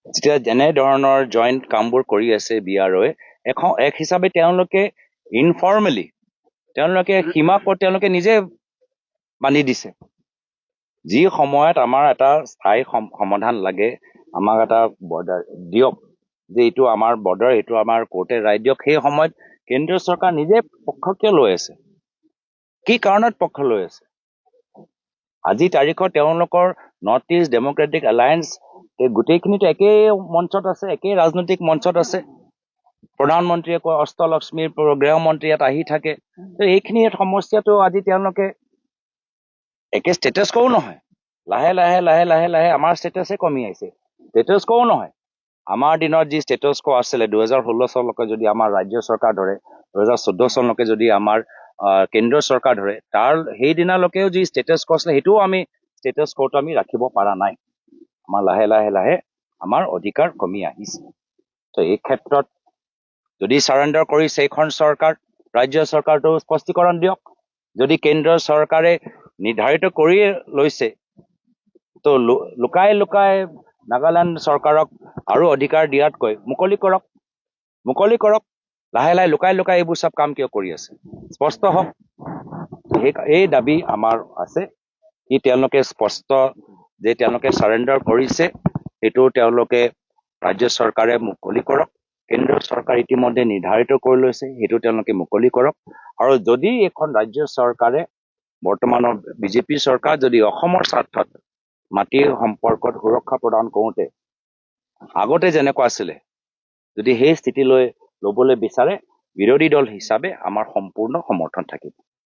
যেতিয়া যেনে ধৰণৰ জইণ্ট কামবোৰ কৰি আছে BROৱে এক হিচাপে তেওঁলোকে ইনফৰ্মেলি তেওঁলোকে তেওঁলোকে নিজে বান্ধি দিছে। যি সময়ত আমাৰ এটা স্থায়ী সমাধান লাগে, আমাক এটা বৰ্ডাৰ দিয়ক, যে এইটো আমাৰ বৰ্ডাৰ, এইটো আমাৰ কোৰ্টে ৰায় দিয়ক, সেই সময়ত কেন্দ্ৰীয় চৰকাৰ নিজে পক্ষ কিয় লৈ আছে? কি কাৰণত পক্ষ লৈ আছে? আজি তাৰিখত তেওঁলোকৰ নৰ্থ ইষ্ট ডেমক্ৰেটিক এলায়েন্স গোটেইখিনিতো একেই মঞ্চত আছে, একেই ৰাজনৈতিক মঞ্চত আছে। প্ৰধানমন্ত্ৰীয়ে কয় অষ্টলক্ষ্মীৰ গৃহমন্ত্ৰী ইয়াত আহি থাকে। এইখিনি সমস্যাটো আজি তেওঁলোকে একে ষ্টেটাছ কোও নহয়। লাহে লাহে লাহে লাহে লাহে আমাৰ ষ্টেটাছে কমি আহিছে। ষ্টেটাছ কোও নহয়। আমাৰ দিনত যি ষ্টেটাছ কো আছিলে 2016 চনলৈকে যদি আমাৰ ৰাজ্য চৰকাৰ ধৰে, 2014 চনলৈকে যদি আমাৰ কেন্দ্ৰীয় চৰকাৰ ধৰে, তাৰ সেইদিনালৈকেও যি ষ্টেটাছ কো আছিলে সেইটোও আমি ষ্টেটাছ কোটো আমি ৰাখিব পৰা নাই। আমাৰ লাহে লাহে লাহে আমাৰ অধিকাৰ কমি আহিছে। তো এই ক্ষেত্ৰত যদি চাৰেণ্ডাৰ কৰিছে এইখন চৰকাৰ, ৰাজ্য চৰকাৰটো স্পষ্টীকৰণ দিয়ক। যদি কেন্দ্ৰীয় চৰকাৰে নিৰ্ধাৰিত কৰিয়ে লৈছে, তো লুকাই লুকাই নাগালেণ্ড চৰকাৰক আৰু অধিকাৰ দিয়াতকৈ মুকলি কৰক। লাহে লাহে লুকাই লুকাই এইবোৰ চব কাম কিয় কৰি আছে? স্পষ্ট হওক। এই দাবী আমাৰ আছে কি তেওঁলোকে স্পষ্ট যে তেওঁলোকে চাৰেণ্ডাৰ কৰিছে, সেইটো তেওঁলোকে ৰাজ্য চৰকাৰে মুকলি কৰক। কেন্দ্ৰীয় চৰকাৰ ইতিমধ্যে নিৰ্ধাৰিত কৰি লৈছে, সেইটো তেওঁলোকে মুকলি কৰক। আৰু যদি এখন ৰাজ্য চৰকাৰে বৰ্তমানৰ বিজেপি চৰকাৰ যদি অসমৰ স্বাৰ্থত মাটিৰ সম্পৰ্কত সুৰক্ষা প্ৰদান কৰোঁতে আগতে যেনেকুৱা আছিলে, যদি সেই স্থিতিলৈ ল'বলৈ বিচাৰে, বিৰোধী দল হিচাপে আমাৰ সম্পূৰ্ণ সমৰ্থন থাকিব।